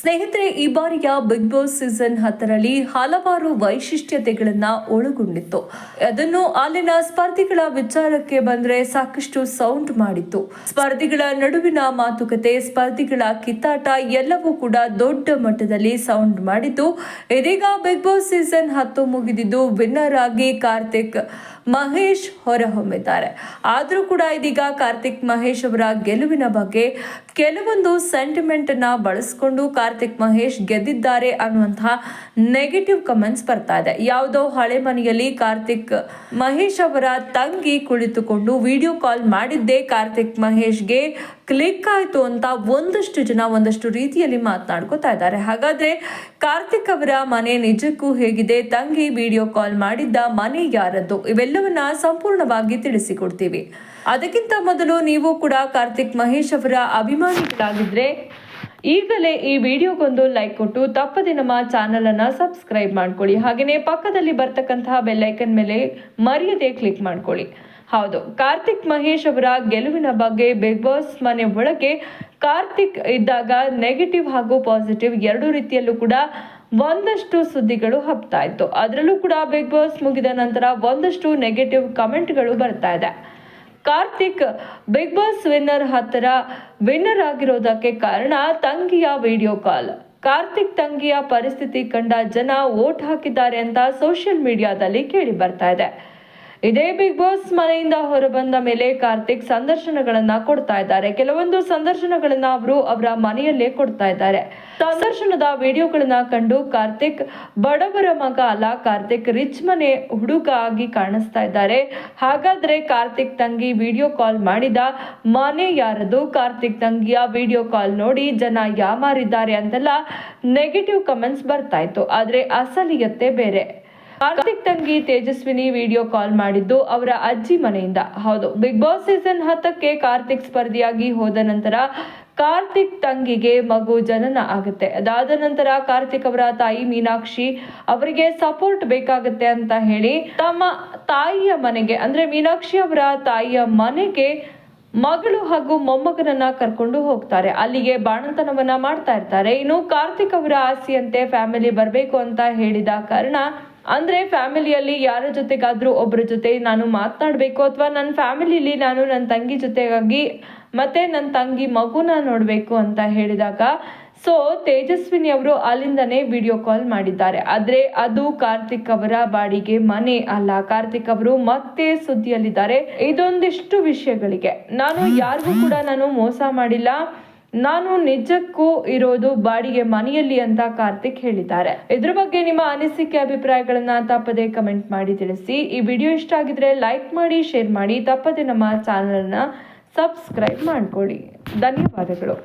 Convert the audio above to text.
ಸ್ನೇಹಿತರೆ, ಈ ಬಾರಿಯ ಬಿಗ್ ಬಾಸ್ ಸೀಸನ್ 10ರಲ್ಲಿ ಹಲವಾರು ವೈಶಿಷ್ಟ್ಯತೆಗಳನ್ನ ಒಳಗೊಂಡಿತ್ತು. ಅದನ್ನು ಅಲ್ಲಿನ ಸ್ಪರ್ಧಿಗಳ ವಿಚಾರಕ್ಕೆ ಬಂದ್ರೆ ಸಾಕಷ್ಟು ಸೌಂಡ್ ಮಾಡಿತ್ತು. ಸ್ಪರ್ಧಿಗಳ ನಡುವಿನ ಮಾತುಕತೆ, ಸ್ಪರ್ಧಿಗಳ ಕಿತ್ತಾಟ ಎಲ್ಲವೂ ಕೂಡ ದೊಡ್ಡ ಮಟ್ಟದಲ್ಲಿ ಸೌಂಡ್ ಮಾಡಿದ್ದು. ಇದೀಗ ಬಿಗ್ ಬಾಸ್ ಸೀಸನ್ 10 ಮುಗಿದಿದ್ದು ವಿನ್ನರ್ ಆಗಿ ಕಾರ್ತಿಕ್ ಮಹೇಶ್ ಹೊರಹೊಮ್ಮಿದ್ದಾರೆ. ಆದರೂ ಕೂಡ ಇದೀಗ ಕಾರ್ತಿಕ್ ಮಹೇಶ್ ಅವರ ಗೆಲುವಿನ ಬಗ್ಗೆ ಕೆಲವೊಂದು ಸೆಂಟಿಮೆಂಟ್ ಅನ್ನ ಬಳಸಿಕೊಂಡು ಕಾರ್ತಿಕ್ ಮಹೇಶ್ ಗೆದ್ದಿದ್ದಾರೆ ಅನ್ನುವಂತಹ ನೆಗೆಟಿವ್ ಕಮೆಂಟ್ಸ್ ಬರ್ತಾ ಇದೆ. ಯಾವುದೋ ಹಳೆ ಮನೆಯಲ್ಲಿ ಕಾರ್ತಿಕ್ ಮಹೇಶ್ ಅವರ ತಂಗಿ ಕುಳಿತುಕೊಂಡು ವಿಡಿಯೋ ಕಾಲ್ ಮಾಡಿದ್ದೇ ಕಾರ್ತಿಕ್ ಮಹೇಶ್ಗೆ ಕ್ಲಿಕ್ ಆಯ್ತು ಅಂತ ಒಂದಷ್ಟು ಜನ ಒಂದಷ್ಟು ರೀತಿಯಲ್ಲಿ ಮಾತನಾಡ್ಕೋತಾ ಇದ್ದಾರೆ. ಹಾಗಾದ್ರೆ ಕಾರ್ತಿಕ್ ಅವರ ಮನೆ ನಿಜಕ್ಕೂ ಹೇಗಿದೆ, ತಂಗಿ ವಿಡಿಯೋ ಕಾಲ್ ಮಾಡಿದ್ದ ಮನೆ ಯಾರದ್ದು, ಇವೆಲ್ಲವನ್ನ ಸಂಪೂರ್ಣವಾಗಿ ತಿಳಿಸಿಕೊಡ್ತೀವಿ. ಅದಕ್ಕಿಂತ ಮೊದಲು ನೀವು ಕೂಡ ಕಾರ್ತಿಕ್ ಮಹೇಶ್ ಅವರ ಅಭಿಮಾನಿಗಳಾಗಿದ್ರೆ ಈಗಲೇ ಈ ವಿಡಿಯೋಗೊಂದು ಲೈಕ್ ಕೊಟ್ಟು ತಪ್ಪದೆ ನಮ್ಮ ಚಾನಲ್ ಅನ್ನ ಸಬ್ಸ್ಕ್ರೈಬ್ ಮಾಡ್ಕೊಳ್ಳಿ. ಹಾಗೆಯೇ ಪಕ್ಕದಲ್ಲಿ ಬರ್ತಕ್ಕಂತಹ ಬೆಲ್ ಐಕನ್ ಮೇಲೆ ಮರೆಯದೆ ಕ್ಲಿಕ್ ಮಾಡ್ಕೊಳ್ಳಿ. ಹೌದು, ಕಾರ್ತಿಕ್ ಮಹೇಶ್ ಅವರ ಗೆಲುವಿನ ಬಗ್ಗೆ ಬಿಗ್ ಬಾಸ್ ಮನೆ ಒಳಗೆ ಕಾರ್ತಿಕ್ ಇದ್ದಾಗ ನೆಗೆಟಿವ್ ಹಾಗೂ ಪಾಸಿಟಿವ್ ಎರಡೂ ರೀತಿಯಲ್ಲೂ ಕೂಡ ಒಂದಷ್ಟು ಸುದ್ದಿಗಳು ಹಬ್ತಾ ಇತ್ತು. ಅದರಲ್ಲೂ ಕೂಡ ಬಿಗ್ ಬಾಸ್ ಮುಗಿದ ನಂತರ ಒಂದಷ್ಟು ನೆಗೆಟಿವ್ ಕಮೆಂಟ್ಗಳು ಬರ್ತಾ ಇದೆ. ಕಾರ್ತಿಕ್ ಬಿಗ್ ಬಾಸ್ ವಿನ್ನರ್ 10ರ ವಿನ್ನರ್ ಆಗಿರೋದಕ್ಕೆ ಕಾರಣ ತಂಗಿಯ ವಿಡಿಯೋ ಕಾಲ್. ಕಾರ್ತಿಕ್ ತಂಗಿಯ ಪರಿಸ್ಥಿತಿ ಕಂಡ ಜನ ವೋಟ್ ಹಾಕಿದ್ದಾರೆ ಅಂತ ಸೋಷಿಯಲ್ ಮೀಡಿಯಾದಲ್ಲಿ ಕೇಳಿ ಬರ್ತಾ ಇದೆ. ಇದೇ ಬಿಗ್ ಬಾಸ್ ಮನೆಯಿಂದ ಹೊರಬಂದ ಮೇಲೆ ಕಾರ್ತಿಕ್ ಸಂದರ್ಶನಗಳನ್ನ ಕೊಡ್ತಾ ಇದ್ದಾರೆ. ಕೆಲವೊಂದು ಸಂದರ್ಶನಗಳನ್ನ ಅವರು ಅವರ ಮನೆಯಲ್ಲೇ ಕೊಡ್ತಾ ಇದ್ದಾರೆ. ಸಂದರ್ಶನದ ವಿಡಿಯೋಗಳನ್ನ ಕಂಡು ಕಾರ್ತಿಕ್ ಬಡವರ ಮಗ ಅಲ್ಲ, ಕಾರ್ತಿಕ್ ರಿಚ್ ಮನೆ ಹುಡುಗ ಆಗಿ ಕಾಣಿಸ್ತಾ ಇದ್ದಾರೆ. ಹಾಗಾದ್ರೆ ಕಾರ್ತಿಕ್ ತಂಗಿ ವಿಡಿಯೋ ಕಾಲ್ ಮಾಡಿದ ಮನೆ ಯಾರದು, ಕಾರ್ತಿಕ್ ತಂಗಿಯ ವಿಡಿಯೋ ಕಾಲ್ ನೋಡಿ ಜನ ಯಾಮಾರಿದ್ದಾರೆ ಅಂತೆಲ್ಲ ನೆಗೆಟಿವ್ ಕಮೆಂಟ್ಸ್ ಬರ್ತಾ ಇತ್ತು. ಆದ್ರೆ ಅಸಲಿಯತ್ತೆ ಬೇರೆ. ಕಾರ್ತಿಕ್ ತಂಗಿ ತೇಜಸ್ವಿನಿ ವಿಡಿಯೋ ಕಾಲ್ ಮಾಡಿದ್ದು ಅವರ ಅಜ್ಜಿ ಮನೆಯಿಂದ. ಹೌದು, ಬಿಗ್ ಬಾಸ್ ಸೀಸನ್ 10ಕ್ಕೆ ಕಾರ್ತಿಕ್ ಸ್ಪರ್ಧಿಯಾಗಿ ಹೋದ ನಂತರ ಕಾರ್ತಿಕ್ ತಂಗಿಗೆ ಮಗು ಜನನ ಆಗುತ್ತೆ. ಅದಾದ ನಂತರ ಕಾರ್ತಿಕ್ ಅವರ ತಾಯಿ ಮೀನಾಕ್ಷಿ ಅವರಿಗೆ ಸಪೋರ್ಟ್ ಬೇಕಾಗುತ್ತೆ ಅಂತ ಹೇಳಿ ತಮ್ಮ ತಾಯಿಯ ಮನೆಗೆ, ಅಂದ್ರೆ ಮೀನಾಕ್ಷಿ ಅವರ ತಾಯಿಯ ಮನೆಗೆ ಮಗಳು ಹಾಗೂ ಮೊಮ್ಮಗನನ್ನ ಕರ್ಕೊಂಡು ಹೋಗ್ತಾರೆ. ಅಲ್ಲಿಗೆ ಬಾಣಂತನವನ್ನ ಮಾಡ್ತಾ ಇರ್ತಾರೆ. ಇನ್ನು ಕಾರ್ತಿಕ್ ಅವರ ಆಸೆಯಂತೆ ಫ್ಯಾಮಿಲಿ ಬರಬೇಕು ಅಂತ ಹೇಳಿದ ಕಾರಣ, ಅಂದ್ರೆ ಫ್ಯಾಮಿಲಿಯಲ್ಲಿ ಯಾರ ಜೊತೆಗಾದ್ರೂ ಒಬ್ಬರ ಜೊತೆ ನಾನು ಮಾತನಾಡಬೇಕು, ಅಥವಾ ನನ್ನ ಫ್ಯಾಮಿಲಿಯಲ್ಲಿ ನಾನು ನನ್ನ ತಂಗಿ ಜೊತೆಗಾಗಿ ಮತ್ತೆ ನನ್ನ ತಂಗಿ ಮಗುನ ನೋಡಬೇಕು ಅಂತ ಹೇಳಿದಾಗ ತೇಜಸ್ವಿನಿ ಅವರು ಅಲ್ಲಿಂದನೇ ವಿಡಿಯೋ ಕಾಲ್ ಮಾಡಿದ್ದಾರೆ. ಆದ್ರೆ ಅದು ಕಾರ್ತಿಕ್ ಅವರ ಬಾಡಿಗೆ ಮನೆ ಅಲ್ಲ. ಕಾರ್ತಿಕ್ ಅವರು ಮತ್ತೆ ಸುದ್ದಿಯಲ್ಲಿದ್ದಾರೆ. ಇದೊಂದಿಷ್ಟು ವಿಷಯಗಳಿಗೆ ನಾನು ಯಾರಿಗೂ ಕೂಡ ನಾನು ಮೋಸ ಮಾಡಿಲ್ಲ, ನಾನು ನಿಜಕ್ಕೂ ಇರೋದು ಬಾಡಿಗೆ ಮನೆಯಲ್ಲಿ ಅಂತ ಕಾರ್ತಿಕ್ ಹೇಳಿದ್ದಾರೆ. ಇದ್ರ ಬಗ್ಗೆ ನಿಮ್ಮ ಅನಿಸಿಕೆ ಅಭಿಪ್ರಾಯಗಳನ್ನ ತಪ್ಪದೆ ಕಮೆಂಟ್ ಮಾಡಿ ತಿಳಿಸಿ. ಈ ವಿಡಿಯೋ ಇಷ್ಟ ಆಗಿದ್ರೆ ಲೈಕ್ ಮಾಡಿ, ಶೇರ್ ಮಾಡಿ, ತಪ್ಪದೆ ನಮ್ಮ ಚಾನಲ್ನ ಸಬ್ಸ್ಕ್ರೈಬ್ ಮಾಡ್ಕೊಳ್ಳಿ. ಧನ್ಯವಾದಗಳು.